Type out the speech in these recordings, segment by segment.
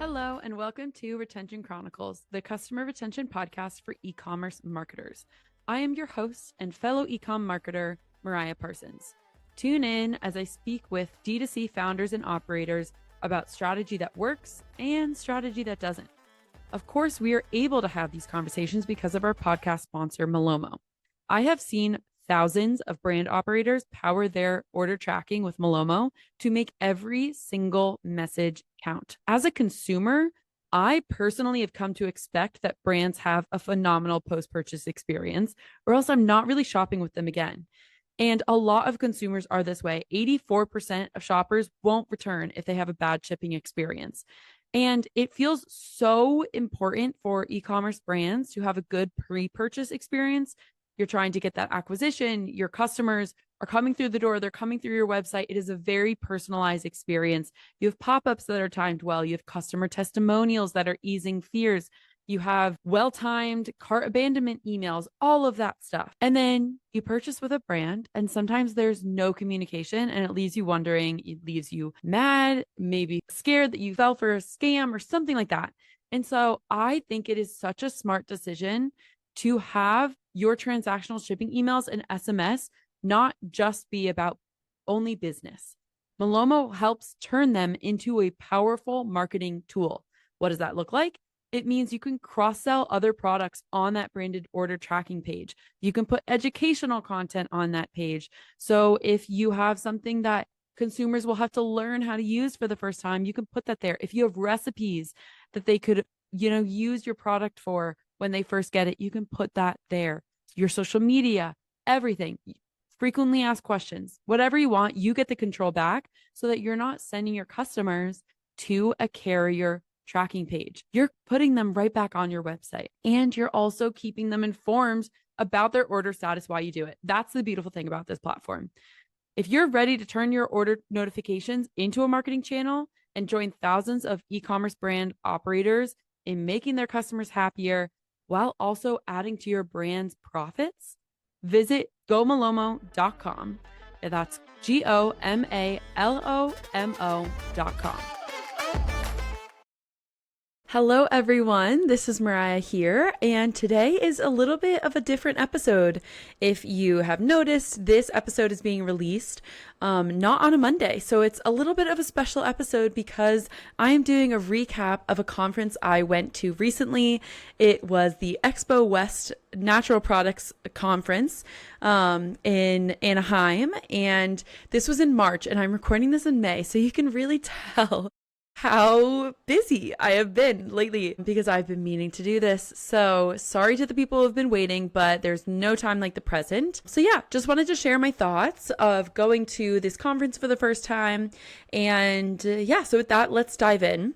Hello, and welcome to Retention Chronicles, the customer retention podcast for e-commerce marketers. I am your host and fellow e-com marketer, Mariah Parsons. Tune in as I speak with D2C founders and operators about strategy that works and strategy that doesn't. Of course, we are able to have these conversations because of our podcast sponsor, Malomo. I have seen thousands of brand operators power their order tracking with Malomo to make every single message count. As a consumer, I personally have come to expect that brands have a phenomenal post-purchase experience, or else I'm not really shopping with them again. And a lot of consumers are this way. 84% of shoppers won't return if they have a bad shipping experience. And it feels so important for e-commerce brands to have a good pre-purchase experience. You're trying to get that acquisition. Your customers are coming through the door. They're coming through your website. It is a very personalized experience. You have pop-ups that are timed well. You have customer testimonials that are easing fears. You have well-timed cart abandonment emails, all of that stuff. And then you purchase with a brand, and sometimes there's no communication, and it leaves you wondering, it leaves you mad, maybe scared that you fell for a scam or something like that. And so I think it is such a smart decision to have your transactional shipping emails and SMS not just be about only business. Malomo helps turn them into a powerful marketing tool. What does that look like? It means you can cross-sell other products on that branded order tracking page. You can put educational content on that page. So if you have something that consumers will have to learn how to use for the first time, you can put that there. If you have recipes that they could, use your product for when they first get it, you can put that there. Your social media, everything, frequently asked questions, whatever you want, you get the control back so that you're not sending your customers to a carrier tracking page. You're putting them right back on your website, and you're also keeping them informed about their order status while you do it. That's the beautiful thing about this platform. If you're ready to turn your order notifications into a marketing channel and join thousands of e-commerce brand operators in making their customers happier while also adding to your brand's profits, visit gomalomo.com. That's GOMALOMO.com. Hello, everyone. This is Mariah here, and today is a little bit of a different episode. If you have noticed, this episode is being released not on a Monday, so it's a little bit of a special episode because I am doing a recap of a conference I went to recently. It was the Expo West Natural Products Conference in Anaheim, and this was in March, and I'm recording this in May, so you can really tell how busy I have been lately because I've been meaning to do this. So sorry to the people who have been waiting, but there's no time like the present. So yeah, just wanted to share my thoughts of going to this conference for the first time. And so with that, let's dive in.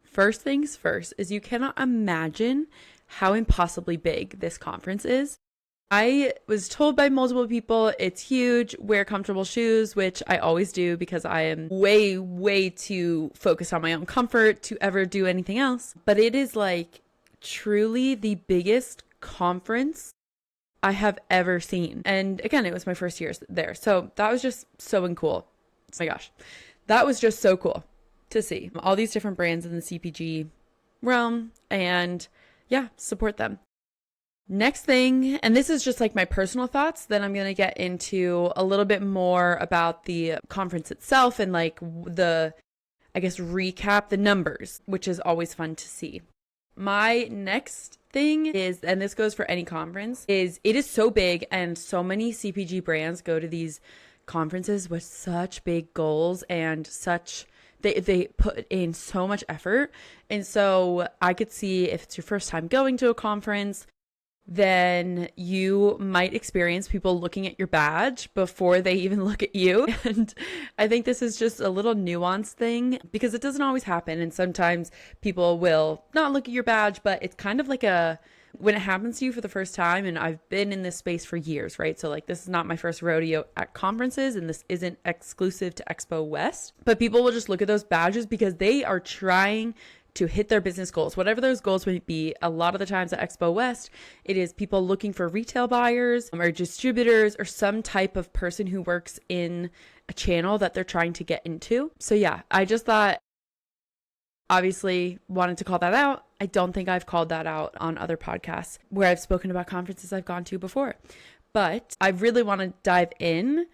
First things first is you cannot imagine how impossibly big this conference is. I was told by multiple people it's huge, wear comfortable shoes, which I always do because I am way, way too focused on my own comfort to ever do anything else. But it is like truly the biggest conference I have ever seen. And again, it was my first year there. So that was just so cool. Oh my gosh, that was just so cool to see all these different brands in the CPG realm and support them. Next thing, and this is just like my personal thoughts, then I'm going to get into a little bit more about the conference itself and like recap the numbers, which is always fun to see. My next thing is, and this goes for any conference, is it is so big and so many CPG brands go to these conferences with such big goals and they put in so much effort. And so I could see if it's your first time going to a conference, then you might experience people looking at your badge before they even look at you. And I think this is just a little nuanced thing because it doesn't always happen. And sometimes people will not look at your badge, but it's kind of like when it happens to you for the first time, and I've been in this space for years, right? So like this is not my first rodeo at conferences, and this isn't exclusive to Expo West, but people will just look at those badges because they are trying to hit their business goals, whatever those goals may be. A lot of the times at Expo West, it is people looking for retail buyers or distributors or some type of person who works in a channel that they're trying to get into. So yeah, I just thought Obviously wanted to call that out. I don't think I've called that out on other podcasts where I've spoken about conferences I've gone to before. But I really want to dive in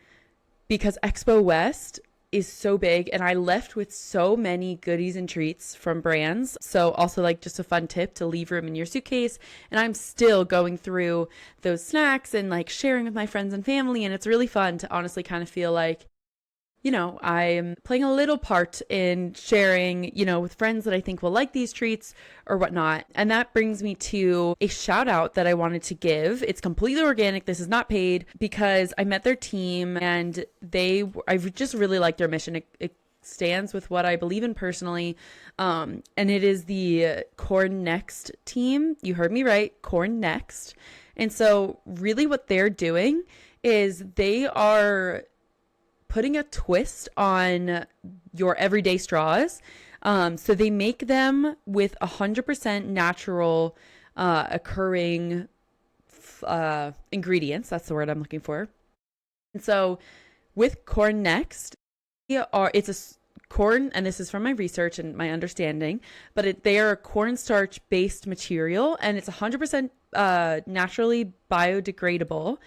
because Expo West is so big and I left with so many goodies and treats from brands. So also like just a fun tip to leave room in your suitcase. And I'm still going through those snacks and like sharing with my friends and family. And it's really fun to honestly kind of feel like, I'm playing a little part in sharing, with friends that I think will like these treats or whatnot. And that brings me to a shout out that I wanted to give. It's completely organic. This is not paid because I met their team and I just really like their mission. It stands with what I believe in personally. And it is the Corn Next team. You heard me right. Corn Next. And so really what they're doing is they are putting a twist on your everyday straws. So they make them with 100% natural occurring ingredients. That's the word I'm looking for. And so with Corn Next, it's a corn, and this is from my research and my understanding, but they are a cornstarch based material and it's 100% naturally biodegradable.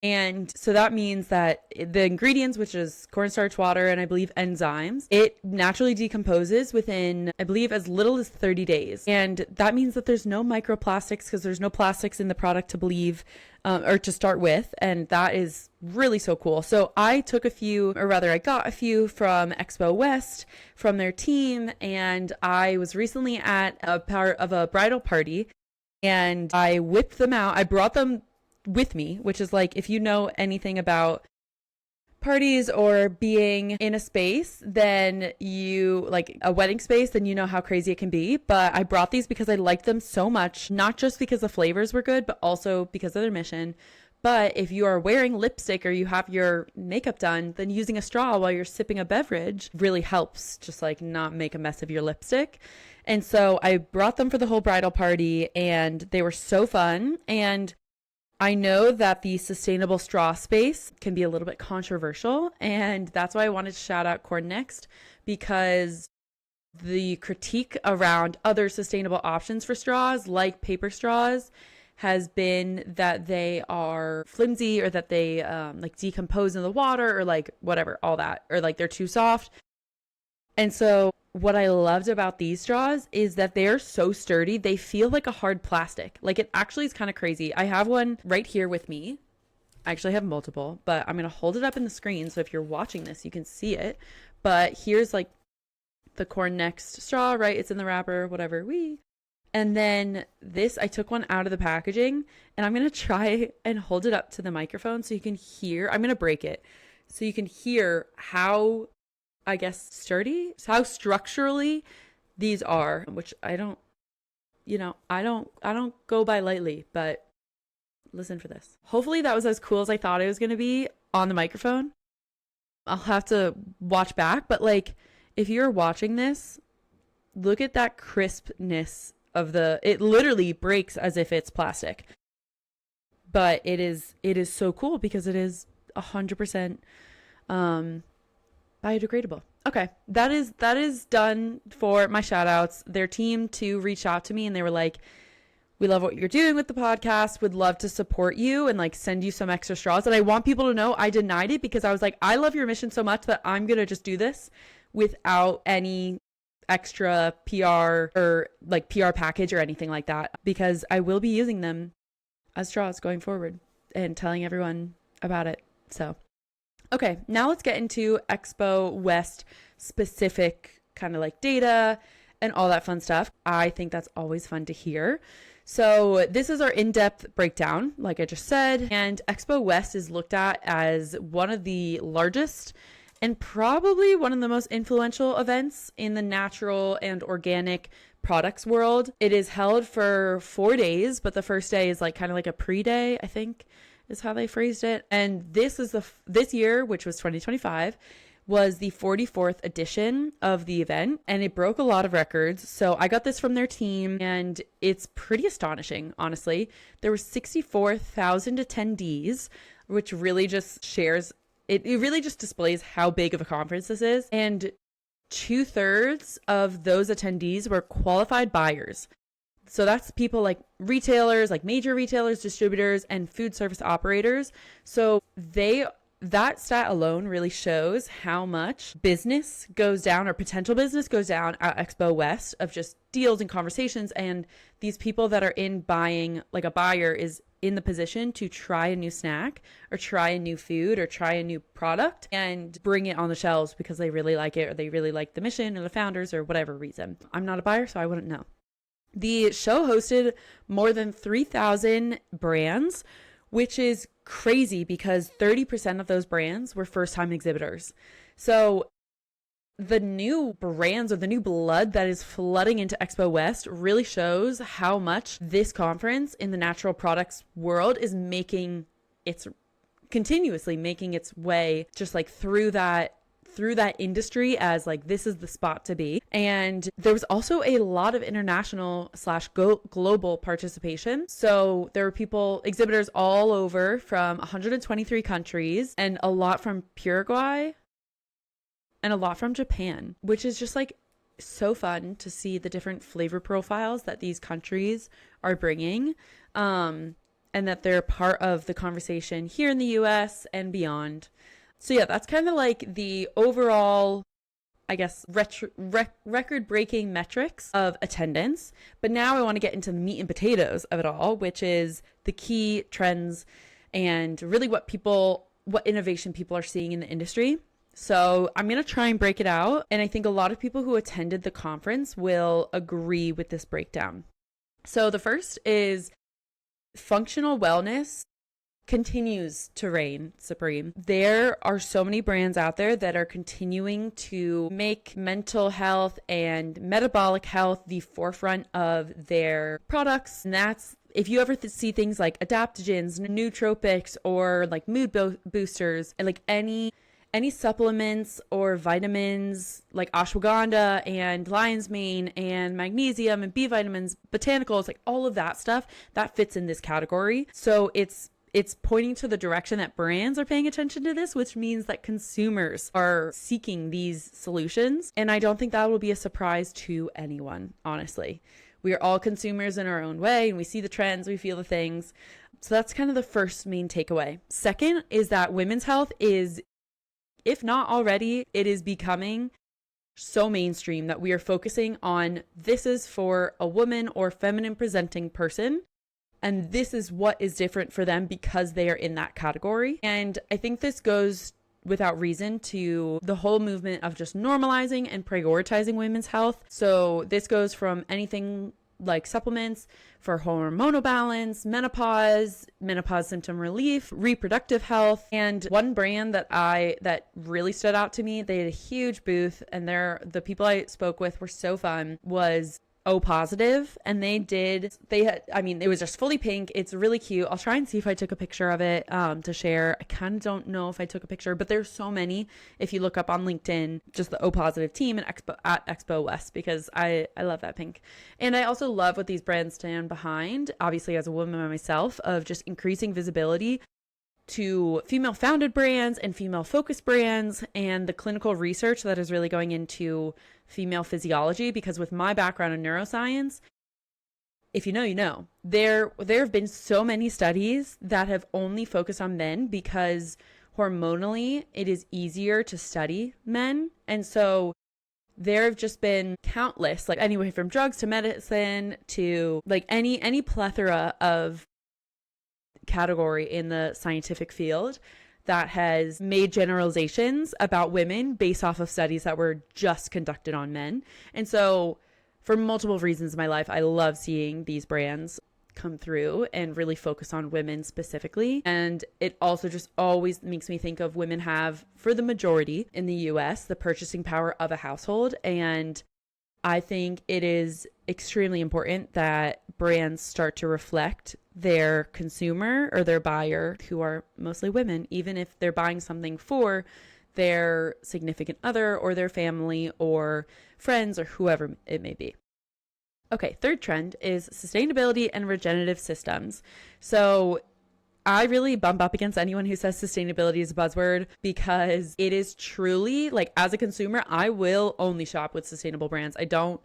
And so that means that the ingredients, which is cornstarch, water, and I believe enzymes, it naturally decomposes within, I believe, as little as 30 days. And that means that there's no microplastics because there's no plastics in the product to believe or to start with. And that is really so cool. So I took a few, or rather I got a few from Expo West from their team. And I was recently at a part of a bridal party and I whipped them out. I brought them with me, which is like, if you know anything about parties or being in a space, then you like a wedding space, then you know how crazy it can be. But I brought these because I liked them so much, not just because the flavors were good, but also because of their mission. But if you are wearing lipstick or you have your makeup done, then using a straw while you're sipping a beverage really helps just like not make a mess of your lipstick. And so I brought them for the whole bridal party and they were so fun. And I know that the sustainable straw space can be a little bit controversial, and that's why I wanted to shout out Corn Next, because the critique around other sustainable options for straws, like paper straws, has been that they are flimsy or that they like decompose in the water or like whatever, all that, or like they're too soft. And so what I loved about these straws is that they are so sturdy. They feel like a hard plastic. Like it actually is kind of crazy. I have one right here with me. I actually have multiple, but I'm going to hold it up in the screen. So if you're watching this, you can see it. But here's like the Corn Next straw, right? It's in the wrapper, whatever. And then this, I took one out of the packaging and I'm going to try and hold it up to the microphone so you can hear. I'm going to break it so you can hear how, I guess, sturdy, how structurally these are, which I don't go by lightly, but listen for this. Hopefully that was as cool as I thought it was going to be on the microphone. I'll have to watch back, but like if you're watching this, look at that crispness of it literally breaks as if it's plastic. But it is so cool because it is 100% biodegradable. Okay, that is done for my shout outs. Their team too reached out to me and they were like, we love what you're doing with the podcast, would love to support you and like send you some extra straws. And I want people to know I denied it because I was like, I love your mission so much that I'm gonna just do this without any extra PR or like PR package or anything like that, because I will be using them as straws going forward and telling everyone about it. So okay, now let's get into Expo West specific kind of like data and all that fun stuff. I think that's always fun to hear. So this is our in-depth breakdown, like I just said, and Expo West is looked at as one of the largest and probably one of the most influential events in the natural and organic products world. It is held for 4 days, but the first day is like kind of like a pre-day, I think, is how they phrased it. And this year, which was 2025, was the 44th edition of the event, and it broke a lot of records. So I got this from their team and it's pretty astonishing, honestly. There were 64,000 attendees, which really just shares it really just displays how big of a conference this is. And 2/3 of those attendees were qualified buyers. So that's people like retailers, like major retailers, distributors, and food service operators. So that stat alone really shows how much business goes down, or potential business goes down at Expo West, of just deals and conversations. And these people that are in buying, like a buyer is in the position to try a new snack or try a new food or try a new product and bring it on the shelves because they really like it, or they really like the mission or the founders or whatever reason. I'm not a buyer, so I wouldn't know. The show hosted more than 3,000 brands, which is crazy because 30% of those brands were first-time exhibitors. So the new brands, or the new blood that is flooding into Expo West, really shows how much this conference in the natural products world is continuously making its way just like through that industry, as like this is the spot to be. And there was also a lot of international / global participation. So there were exhibitors all over from 123 countries, and a lot from Uruguay and a lot from Japan, which is just like so fun to see the different flavor profiles that these countries are bringing, and that they're part of the conversation here in the US and beyond. So yeah, that's kind of like the overall, I guess, record-breaking metrics of attendance. But now I want to get into the meat and potatoes of it all, which is the key trends and really what innovation people are seeing in the industry. So I'm going to try and break it out. And I think a lot of people who attended the conference will agree with this breakdown. So the first is functional wellness continues to reign supreme. There are so many brands out there that are continuing to make mental health and metabolic health the forefront of their products. And that's, if you ever see things like adaptogens, nootropics, or like mood boosters, and like any supplements or vitamins like ashwagandha and lion's mane and magnesium and B vitamins, botanicals, like all of that stuff, that fits in this category. So it's pointing to the direction that brands are paying attention to this, which means that consumers are seeking these solutions. And I don't think that will be a surprise to anyone, honestly. We are all consumers in our own way, and we see the trends, we feel the things. So that's kind of the first main takeaway. Second is that women's health is, if not already, it is becoming so mainstream that we are focusing on, this is for a woman or feminine presenting person, and this is what is different for them because they are in that category. And I think this goes without reason to the whole movement of just normalizing and prioritizing women's health. So this goes from anything like supplements for hormonal balance, menopause symptom relief, reproductive health. And one brand that really stood out to me, they had a huge booth, and the people I spoke with were so fun, was O Positive. And it was just fully pink. It's really cute. I'll try and see if I took a picture of it to share. I kind of don't know if I took a picture, but there's so many. If you look up on LinkedIn, just the O Positive team at Expo West, because I love that pink. And I also love what these brands stand behind, obviously as a woman myself, of just increasing visibility to female founded brands and female focused brands, and the clinical research that is really going into female physiology. Because with my background in neuroscience, if you know, you know, there have been so many studies that have only focused on men because hormonally it is easier to study men. And so there have just been countless, like anyway from drugs to medicine to like any plethora of category in the scientific field that has made generalizations about women based off of studies that were just conducted on men. And so for multiple reasons in my life, I love seeing these brands come through and really focus on women specifically. And it also just always makes me think of women have, for the majority in the US, the purchasing power of a household. And I think it is extremely important that brands start to reflect their consumer or their buyer, who are mostly women, even if they're buying something for their significant other or their family or friends or whoever it may be. Okay, third trend is sustainability and regenerative systems. So I really bump up against anyone who says sustainability is a buzzword, because it is truly, like, as a consumer, I will only shop with sustainable brands. I go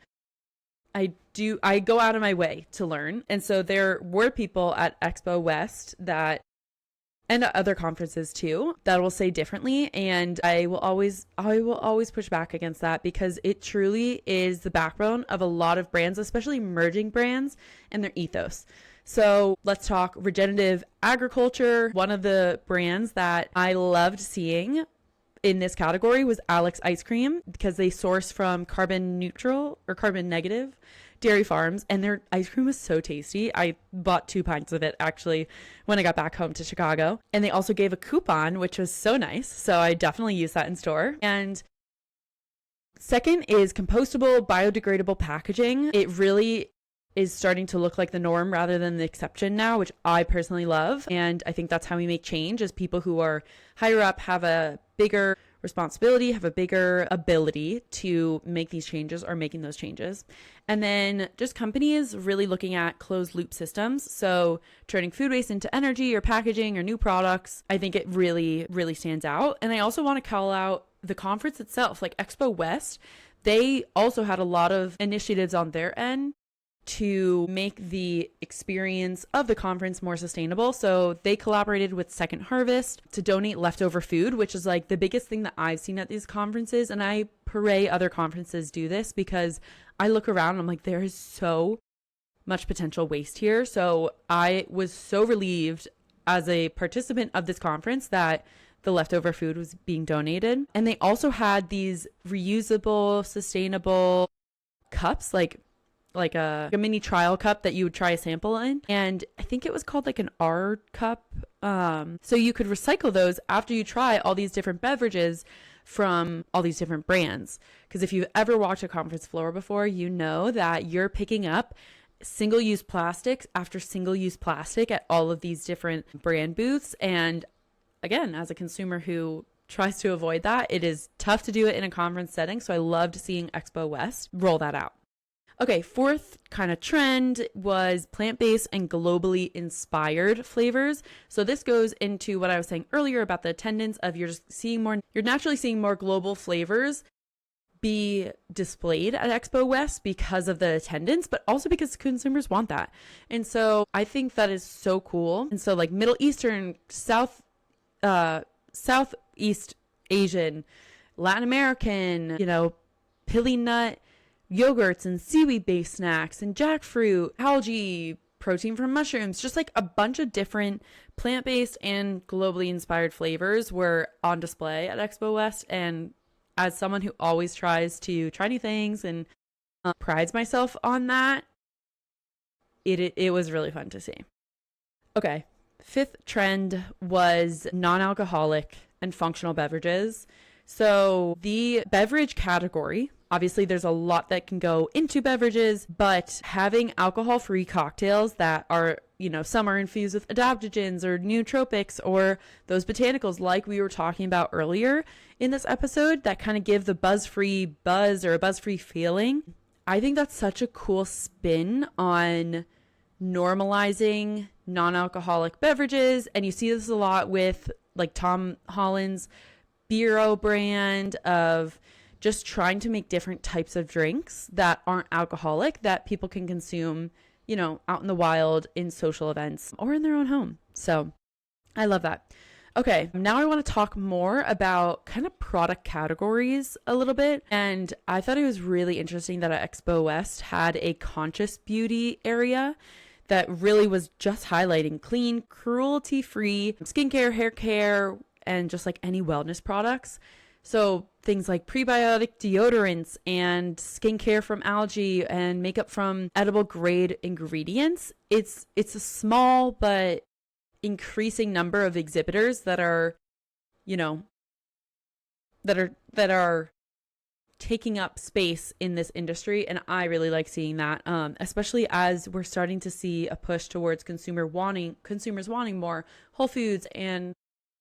out of my way to learn. And so there were people at Expo West that, and at other conferences too, that will say differently. And I will always push back against that, because it truly is the backbone of a lot of brands, especially emerging brands, and their ethos. So let's talk regenerative agriculture. One of the brands that I loved seeing in this category was Alex Ice Cream, because they source from carbon neutral or carbon negative dairy farms, and their ice cream was so tasty. I bought 2 pints of it actually when I got back home to Chicago. And they also gave a coupon, which was so nice. So I definitely use that in store. And second is compostable, biodegradable packaging. It really is starting to look like the norm rather than the exception now, which I personally love. And I think that's how we make change, as people who are higher up have a bigger responsibility, have a bigger ability to make these changes, or making those changes. And then just companies really looking at closed loop systems. So turning food waste into energy or packaging or new products. I think it really, really stands out. And I also want to call out the conference itself, like Expo West. They also had a lot of initiatives on their end to make the experience of the conference more sustainable. So they collaborated with Second Harvest to donate leftover food, which is like the biggest thing that I've seen at these conferences. And I pray other conferences do this, because I look around and I'm like, there is so much potential waste here. So I was so relieved as a participant of this conference that the leftover food was being donated. And they also had these reusable, sustainable cups, like a mini trial cup that you would try a sample in. And I think it was called like an R cup. So you could recycle those after you try all these different beverages from all these different brands. Because if you've ever walked a conference floor before, you know that you're picking up single-use plastics after single-use plastic at all of these different brand booths. And again, as a consumer who tries to avoid that, it is tough to do it in a conference setting. So I loved seeing Expo West roll that out. Okay, fourth kind of trend was plant-based and globally inspired flavors. So this goes into what I was saying earlier about the attendance of you're naturally seeing more global flavors be displayed at Expo West because of the attendance, but also because consumers want that. And so I think that is so cool. And so like Middle Eastern, Southeast Asian, Latin American, pili nut yogurts and seaweed-based snacks and jackfruit, algae, protein from mushrooms, just like a bunch of different plant-based and globally inspired flavors were on display at Expo West. And as someone who always tries to try new things and prides myself on that, it was really fun to see. Okay, fifth trend was non-alcoholic and functional beverages. So the beverage category, obviously there's a lot that can go into beverages, but having alcohol-free cocktails that are, some are infused with adaptogens or nootropics or those botanicals like we were talking about earlier in this episode that kind of give the buzz-free buzz or a buzz-free feeling. I think that's such a cool spin on normalizing non-alcoholic beverages. And you see this a lot with like Tom Holland's Bureau brand of just trying to make different types of drinks that aren't alcoholic that people can consume, out in the wild in social events or in their own home. So I love that. Okay, now I want to talk more about kind of product categories a little bit. And I thought it was really interesting that at Expo West had a conscious beauty area that really was just highlighting clean, cruelty-free skincare, hair care, and just like any wellness products. So things like prebiotic deodorants and skincare from algae and makeup from edible grade ingredients. It's a small but increasing number of exhibitors that are, that are taking up space in this industry. And I really like seeing that, especially as we're starting to see a push towards consumers wanting more whole foods and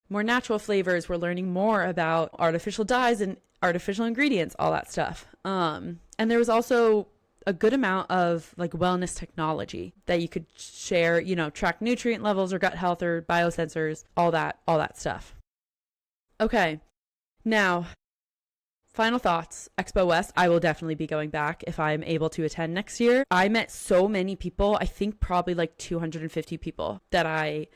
more natural flavors. We're learning more about artificial dyes and artificial ingredients, all that stuff. And there was also a good amount of like wellness technology that you could share, track nutrient levels or gut health or biosensors, all that stuff. Okay. Now, final thoughts. Expo West, I will definitely be going back if I'm able to attend next year. I met so many people, I think probably like 250 people that I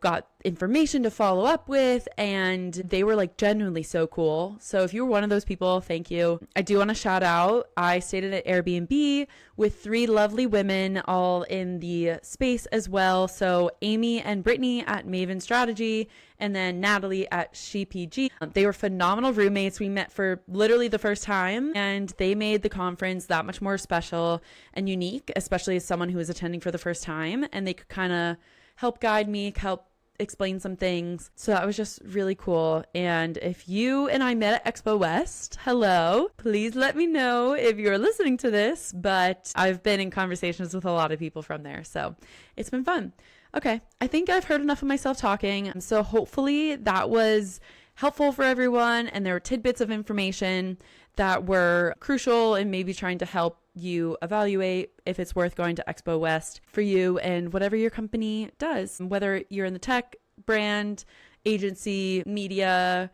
got information to follow up with, and they were like genuinely so cool. So if you were one of those people, thank you. I do want to shout out, I stayed at an Airbnb with 3 lovely women all in the space as well. So Amy and Brittany at Maven Strategy, and then Natalie at CPG. They were phenomenal roommates. We met for literally the first time, and they made the conference that much more special and unique, especially as someone who was attending for the first time, and they could kind of help guide me, help explain some things. So that was just really cool. And if you and I met at Expo West, hello, please let me know if you're listening to this. But I've been in conversations with a lot of people from there, so it's been fun. Okay, I think I've heard enough of myself talking. So hopefully that was helpful for everyone, and there were tidbits of information that were crucial in maybe trying to help you evaluate if it's worth going to Expo West for you and whatever your company does, whether you're in the tech, brand, agency, media,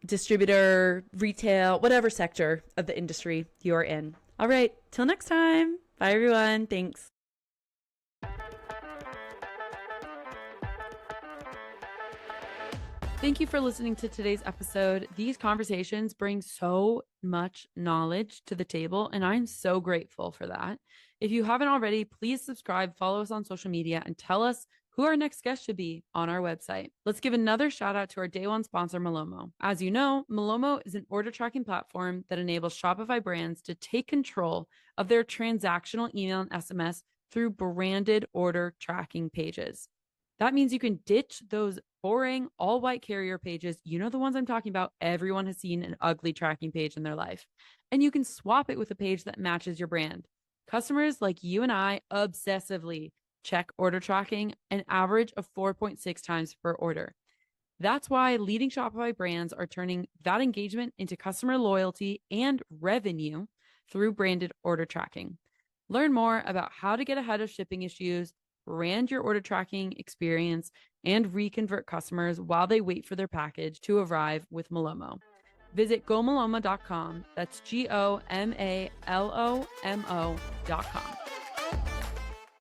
distributor, retail, whatever sector of the industry you're in. All right, till next time. Bye, everyone. Thanks. Thank you for listening to today's episode. These conversations bring so much knowledge to the table, and I'm so grateful for that. If you haven't already, please subscribe, follow us on social media, and tell us who our next guest should be on our website. Let's give another shout out to our day one sponsor, Malomo. As you know, Malomo is an order tracking platform that enables Shopify brands to take control of their transactional email and SMS through branded order tracking pages. That means you can ditch those boring all white carrier pages. You know the ones I'm talking about. Everyone has seen an ugly tracking page in their life. And you can swap it with a page that matches your brand. Customers like you and I obsessively check order tracking an average of 4.6 times per order. That's why leading Shopify brands are turning that engagement into customer loyalty and revenue through branded order tracking. Learn more about how to get ahead of shipping issues, brand your order tracking experience, and reconvert customers while they wait for their package to arrive with Malomo. Visit gomalomo.com. That's GOMALOMO.com.